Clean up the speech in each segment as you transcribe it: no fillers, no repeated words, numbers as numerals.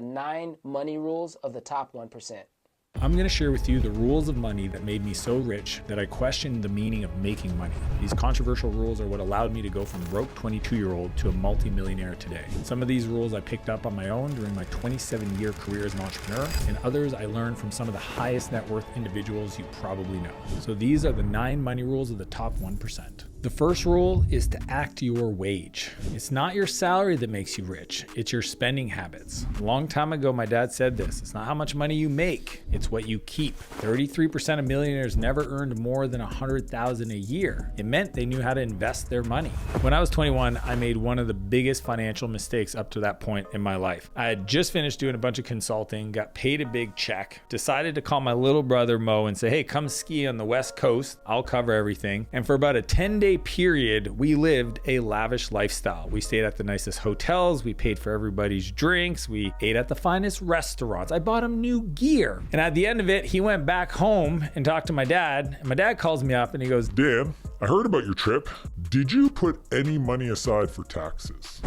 9 money rules of the top 1%. I'm going to share with you the rules of money that made me so rich that I questioned the meaning of making money. These controversial rules are what allowed me to go from broke 22-year-old to a multi-millionaire today. Some of these rules I picked up on my own during my 27-year career as an entrepreneur, and others I learned from some of the highest net worth individuals you probably know. So these are the 9 money rules of the top 1%. The first rule is to act your wage. It's not your salary that makes you rich, it's your spending habits. A long time ago, my dad said this: it's not how much money you make, it's what you keep. 33% of millionaires never earned more than $100,000 a year. It meant they knew how to invest their money. When I was 21, I made one of the biggest financial mistakes up to that point in my life. I had just finished doing a bunch of consulting, got paid a big check, decided to call my little brother Mo and say, hey, come ski on the West Coast, I'll cover everything. And for about a 10-day period, we lived a lavish lifestyle. We stayed at the nicest hotels, we paid for everybody's drinks, we ate at the finest restaurants. I bought him new gear. And at the end of it, he went back home and talked to my dad. And my dad calls me up and he goes, Dan, I heard about your trip. Did you put any money aside for taxes?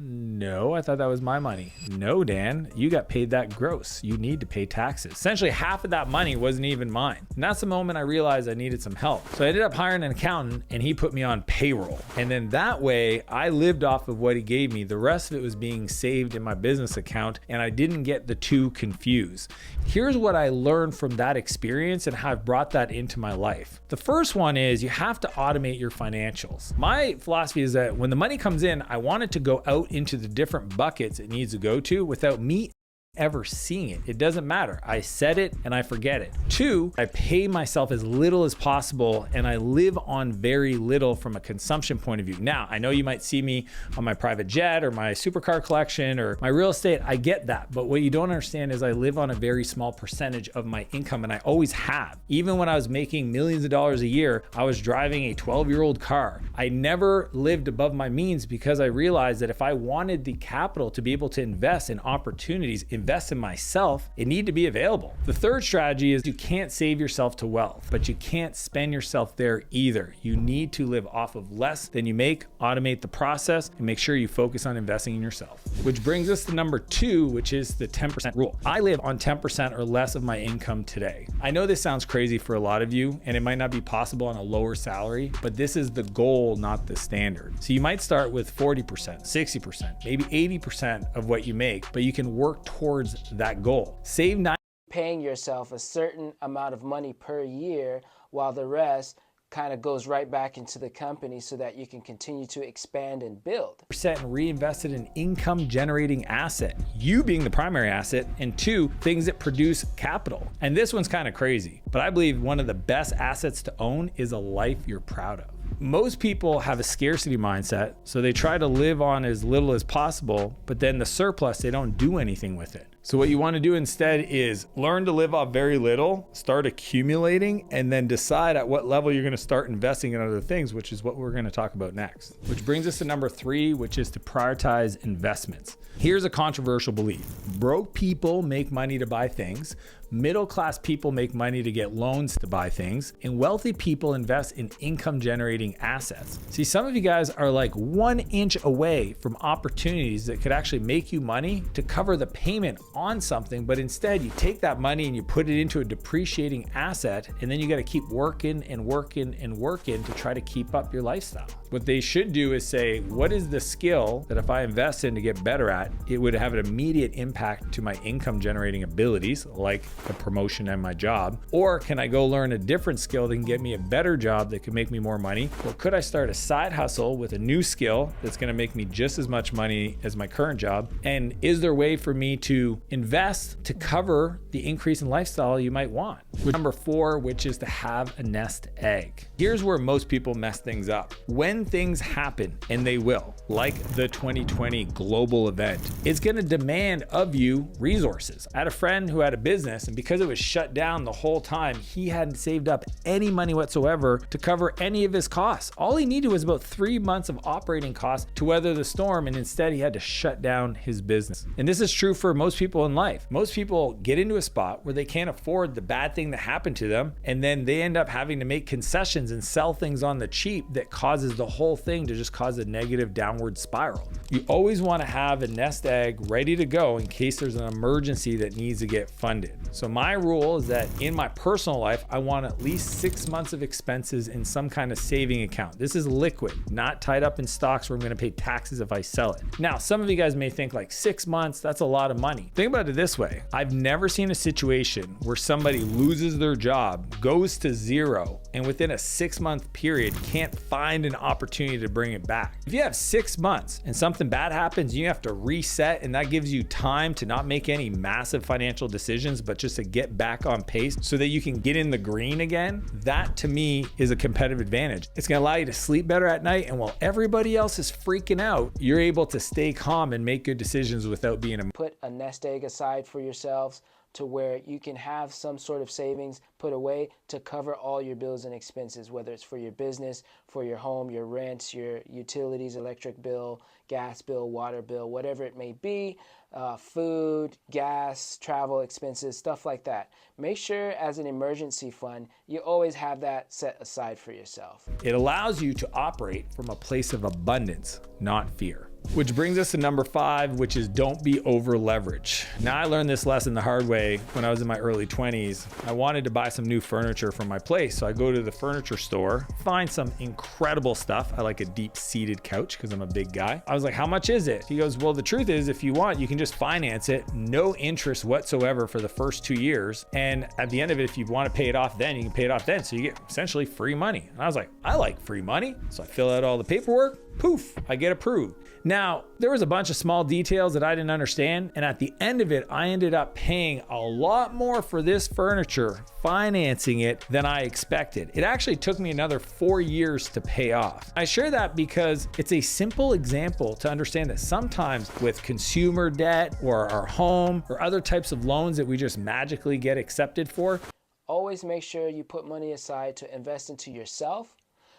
No, I thought that was my money. No, Dan, you got paid that gross. You need to pay taxes. Essentially, half of that money wasn't even mine. And that's the moment I realized I needed some help. So I ended up hiring an accountant and he put me on payroll. And then that way I lived off of what he gave me. The rest of it was being saved in my business account and I didn't get the two confused. Here's what I learned from that experience and how I've brought that into my life. The first one is you have to automate your financials. My philosophy is that when the money comes in, I want it to go out into the different buckets it needs to go to without me ever seeing it. It doesn't matter. I set it and I forget it. 2, I pay myself as little as possible and I live on very little from a consumption point of view. Now, I know you might see me on my private jet or my supercar collection or my real estate. I get that. But what you don't understand is I live on a very small percentage of my income and I always have. Even when I was making millions of dollars a year, I was driving a 12-year-old car. I never lived above my means because I realized that if I wanted the capital to be able to invest in opportunities, invest in myself, it needed to be available. The third strategy is you can't save yourself to wealth, but you can't spend yourself there either. You need to live off of less than you make, automate the process, and make sure you focus on investing in yourself. Which brings us to number 2, which is the 10% rule. I live on 10% or less of my income today. I know this sounds crazy for a lot of you, and it might not be possible on a lower salary, but this is the goal, not the standard. So you might start with 40%, 60%, maybe 80% of what you make, but you can work towards that goal. Save 9. Paying yourself a certain amount of money per year while the rest kind of goes right back into the company so that you can continue to expand and build. And reinvested in income generating asset, you being the primary asset, and 2, things that produce capital. And this one's kind of crazy, but I believe one of the best assets to own is a life you're proud of. Most people have a scarcity mindset, so they try to live on as little as possible, but then the surplus, they don't do anything with it. So what you want to do instead is learn to live off very little, start accumulating, and then decide at what level you're going to start investing in other things, which is what we're going to talk about next. Which brings us to number 3, which is to prioritize investments. Here's a controversial belief. Broke people make money to buy things, middle-class people make money to get loans to buy things, and wealthy people invest in income-generating assets. See, some of you guys are like 1 inch away from opportunities that could actually make you money to cover the payment on something, but instead you take that money and you put it into a depreciating asset, and then you got to keep working and working and working to try to keep up your lifestyle. What they should do is say, what is the skill that if I invest in to get better at, it would have an immediate impact to my income generating abilities, like a promotion and my job? Or can I go learn a different skill that can get me a better job that can make me more money? Or could I start a side hustle with a new skill that's going to make me just as much money as my current job? And is there a way for me to invest to cover the increase in lifestyle you might want? Number 4, which is to have a nest egg. Here's where most people mess things up. When things happen, and they will, like the 2020 global event, it's going to demand of you resources. I had a friend who had a business, and because it was shut down the whole time, he hadn't saved up any money whatsoever to cover any of his costs. All he needed was about 3 months of operating costs to weather the storm, and instead he had to shut down his business. And this is true for most people in life. Most people get into a spot where they can't afford the bad things thing to happen to them, and then they end up having to make concessions and sell things on the cheap that causes the whole thing to just cause a negative downward spiral. You always want to have a nest egg ready to go in case there's an emergency that needs to get funded. So my rule is that in my personal life, I want at least 6 months of expenses in some kind of saving account. This is liquid, not tied up in stocks where I'm going to pay taxes if I sell it. Now, some of you guys may think like 6 months, that's a lot of money. Think about it this way. I've never seen a situation where somebody loses their job, goes to zero, and within a 6-month period can't find an opportunity to bring it back. If you have 6 months and something bad happens, you have to reset, and that gives you time to not make any massive financial decisions, but just to get back on pace so that you can get in the green again. That to me is a competitive advantage. It's going to allow you to sleep better at night, and while everybody else is freaking out, you're able to stay calm and make good decisions without being Put a nest egg aside for yourselves to where you can have some sort of savings put away to cover all your bills and expenses, whether it's for your business, for your home, your rents, your utilities, electric bill, gas bill, water bill, whatever it may be, food, gas, travel expenses, stuff like that. Make sure as an emergency fund, you always have that set aside for yourself. It allows you to operate from a place of abundance, not fear. Which brings us to number 5, which is don't be over leveraged. Now, I learned this lesson the hard way when I was in my early 20s. I wanted to buy some new furniture for my place. So I go to the furniture store, find some incredible stuff. I like a deep seated couch because I'm a big guy. I was like, how much is it? He goes, well, the truth is if you want, you can just finance it, no interest whatsoever for the first 2 years. And at the end of it, if you want to pay it off then, you can pay it off then. So you get essentially free money. And I was like, I like free money. So I fill out all the paperwork. Poof, I get approved. Now, there was a bunch of small details that I didn't understand, and at the end of it, I ended up paying a lot more for this furniture, financing it, than I expected. It actually took me another 4 years to pay off. I share that because it's a simple example to understand that sometimes with consumer debt or our home or other types of loans that we just magically get accepted for, always make sure you put money aside to invest into yourself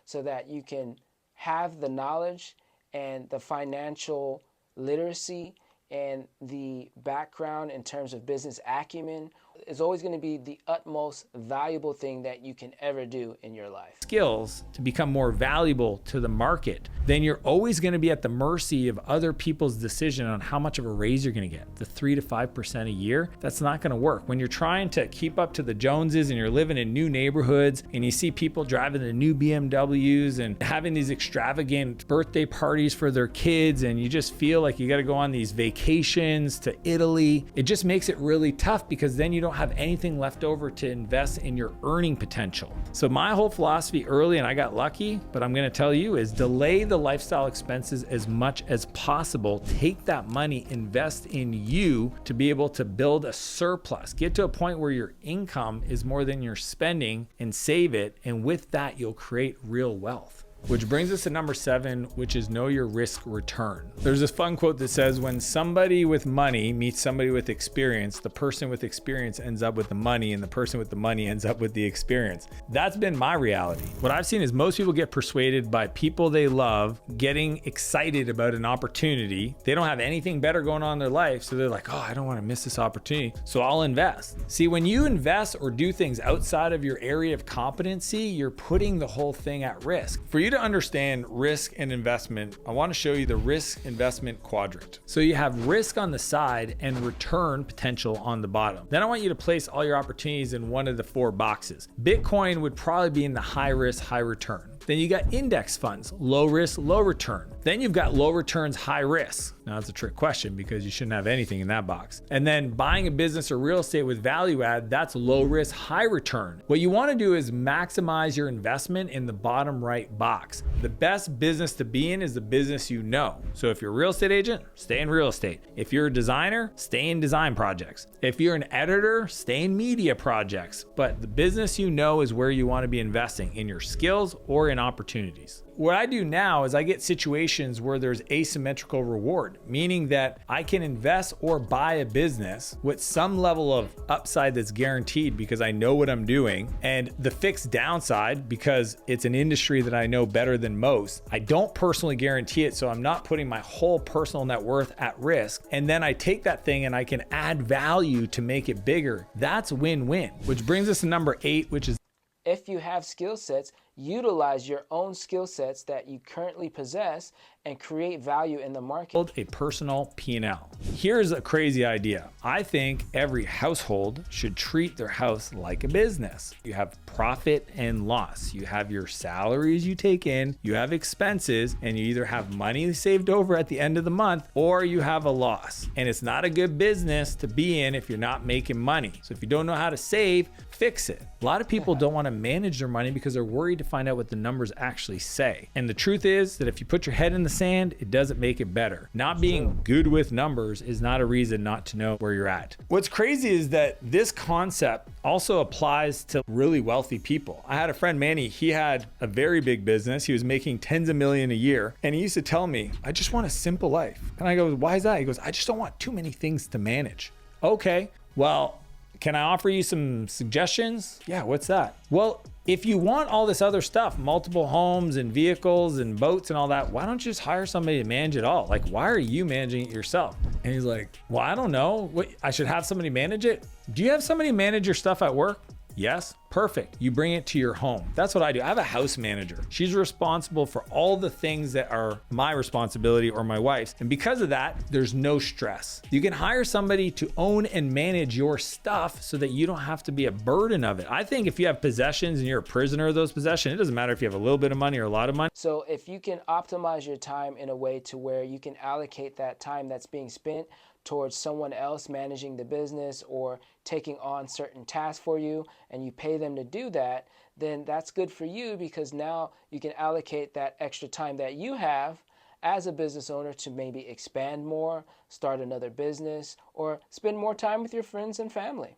so that you can have the knowledge and the financial literacy and the background in terms of business acumen is always going to be the utmost valuable thing that you can ever do in your life. Skills to become more valuable to the market, then you're always going to be at the mercy of other people's decision on how much of a raise you're going to get. The 3 to 5% a year, that's not going to work. When you're trying to keep up to the Joneses and you're living in new neighborhoods and you see people driving the new BMWs and having these extravagant birthday parties for their kids, and you just feel like you got to go on these vacations to Italy, it just makes it really tough because then you don't have anything left over to invest in your earning potential. So my whole philosophy early, and I got lucky, but I'm going to tell you, is delay the lifestyle expenses as much as possible. Take that money, invest in you to be able to build a surplus. Get to a point where your income is more than your spending and save it. And with that, you'll create real wealth. Which brings us to number 7, which is know your risk return. There's this fun quote that says, when somebody with money meets somebody with experience, the person with experience ends up with the money and the person with the money ends up with the experience. That's been my reality. What I've seen is most people get persuaded by people they love getting excited about an opportunity. They don't have anything better going on in their life, so they're like, oh, I don't want to miss this opportunity, so I'll invest. See, when you invest or do things outside of your area of competency, you're putting the whole thing at risk. For you to understand risk and investment, I want to show you the risk investment quadrant. So you have risk on the side and return potential on the bottom. Then I want you to place all your opportunities in one of the 4 boxes. Bitcoin would probably be in the high risk, high return. Then you got index funds, low risk, low return. Then you've got low returns, high risk. Now it's a trick question because you shouldn't have anything in that box. And then buying a business or real estate with value add, that's low risk, high return. What you want to do is maximize your investment in the bottom right box. The best business to be in is the business you know. So if you're a real estate agent, stay in real estate. If you're a designer, stay in design projects. If you're an editor, stay in media projects. But the business you know is where you want to be investing in your skills or different opportunities. What I do now is I get situations where there's asymmetrical reward, meaning that I can invest or buy a business with some level of upside that's guaranteed because I know what I'm doing, and the fixed downside, because it's an industry that I know better than most, I don't personally guarantee it, so I'm not putting my whole personal net worth at risk. And then I take that thing and I can add value to make it bigger. That's win-win, which brings us to number 8, which is if you have skill sets, utilize your own skill sets that you currently possess and create value in the market. build a personal P&L. Here's a crazy idea. I think every household should treat their house like a business. You have profit and loss. You have your salaries you take in, you have expenses, and you either have money saved over at the end of the month or you have a loss. And it's not a good business to be in if you're not making money. So if you don't know how to save, fix it. A lot of people don't want to manage their money because they're worried to find out what the numbers actually say. And the truth is that if you put your head in the sand, it doesn't make it better. Not being good with numbers is not a reason not to know where you're at. What's crazy is that this concept also applies to really wealthy people. I had a friend, Manny, he had a very big business. He was making tens of millions a year. And he used to tell me, I just want a simple life. And I go, why is that? He goes, I just don't want too many things to manage. Okay, well, can I offer you some suggestions? Yeah, what's that? Well, if you want all this other stuff, multiple homes and vehicles and boats and all that, why don't you just hire somebody to manage it all? Like, why are you managing it yourself? And he's like, well, I don't know. What, I should have somebody manage it? Do you have somebody manage your stuff at work? Yes, perfect. You bring it to your home. That's what I do. I have a house manager. She's responsible for all the things that are my responsibility or my wife's. And because of that, there's no stress. You can hire somebody to own and manage your stuff so that you don't have to be a burden of it. I think if you have possessions and you're a prisoner of those possessions, it doesn't matter if you have a little bit of money or a lot of money. So if you can optimize your time in a way to where you can allocate that time that's being spent towards someone else managing the business or taking on certain tasks for you, and you pay them to do that, then that's good for you because now you can allocate that extra time that you have as a business owner to maybe expand more, start another business, or spend more time with your friends and family.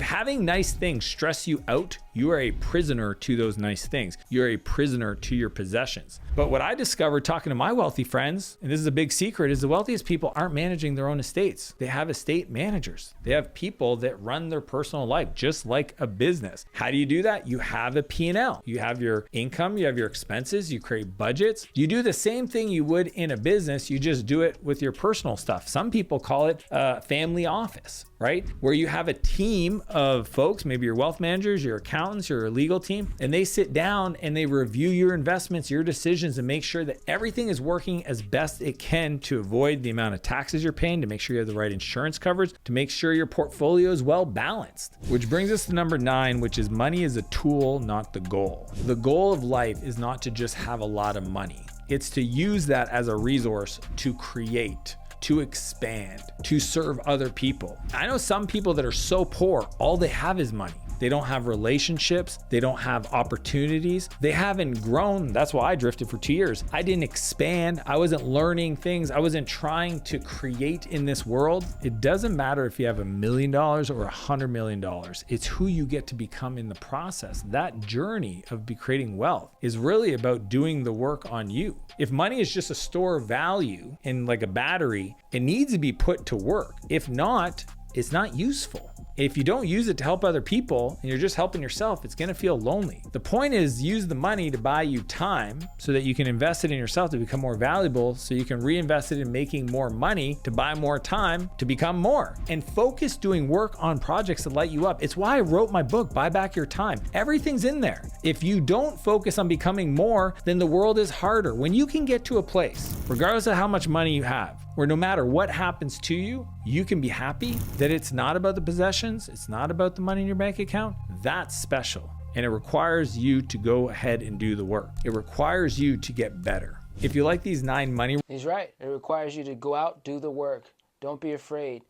Having nice things stress you out, you are a prisoner to those nice things. You're a prisoner to your possessions. But what I discovered talking to my wealthy friends, and this is a big secret, is the wealthiest people aren't managing their own estates. They have estate managers. They have people that run their personal life just like a business. How do you do that? You have a P&L. You have your income, you have your expenses, you create budgets. You do the same thing you would in a business, you just do it with your personal stuff. Some people call it a family office, right? Where you have a team of folks, maybe your wealth managers, your accountants, your legal team, and they sit down and they review your investments, your decisions, and make sure that everything is working as best it can to avoid the amount of taxes you're paying, to make sure you have the right insurance coverage, to make sure your portfolio is well balanced. Which brings us to number 9, which is money is a tool, not the goal. The goal of life is not to just have a lot of money. It's to use that as a resource to create, to expand, to serve other people. I know some people that are so poor, all they have is money. They don't have relationships. They don't have opportunities. They haven't grown. That's why I drifted for 2 years. I didn't expand. I wasn't learning things. I wasn't trying to create in this world. It doesn't matter if you have $1 million or $100 million. It's who you get to become in the process. That journey of creating wealth is really about doing the work on you. If money is just a store of value and like a battery, it needs to be put to work. If not, it's not useful. If you don't use it to help other people and you're just helping yourself, it's gonna feel lonely. The point is use the money to buy you time so that you can invest it in yourself to become more valuable, so you can reinvest it in making more money to buy more time to become more. And focus doing work on projects that light you up. It's why I wrote my book, Buy Back Your Time. Everything's in there. If you don't focus on becoming more, then the world is harder. When you can get to a place, regardless of how much money you have, where no matter what happens to you, you can be happy, that it's not about the possessions, it's not about the money in your bank account, that's special. And it requires you to go ahead and do the work. It requires you to get better. If you like these 9 money... He's right. It requires you to go out, do the work. Don't be afraid.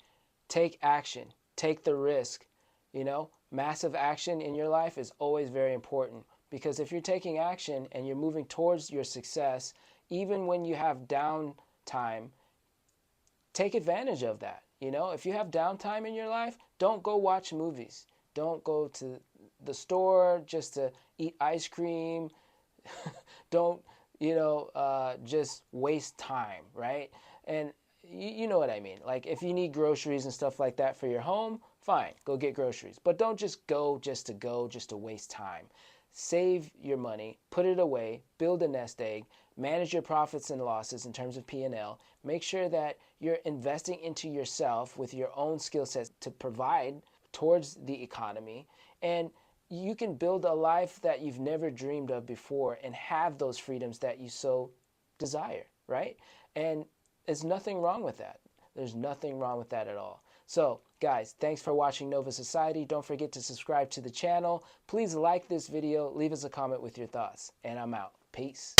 Take action. Take the risk. You know, massive action in your life is always very important, because if you're taking action and you're moving towards your success, even when you have downtime, take advantage of that. You know, if you have downtime in your life, don't go watch movies. Don't go to the store just to eat ice cream, Don't, just waste time, right? And you know what I mean. Like if you need groceries and stuff like that for your home, fine, go get groceries. But don't just go just to waste time. Save your money, put it away, build a nest egg, manage your profits and losses in terms of P&L. Make sure that you're investing into yourself with your own skill sets to provide towards the economy, and you can build a life that you've never dreamed of before and have those freedoms that you so desire, right? And there's nothing wrong with that. There's nothing wrong with that at all. So, guys, thanks for watching Nova Society. Don't forget to subscribe to the channel. Please like this video. Leave us a comment with your thoughts. And I'm out. Peace.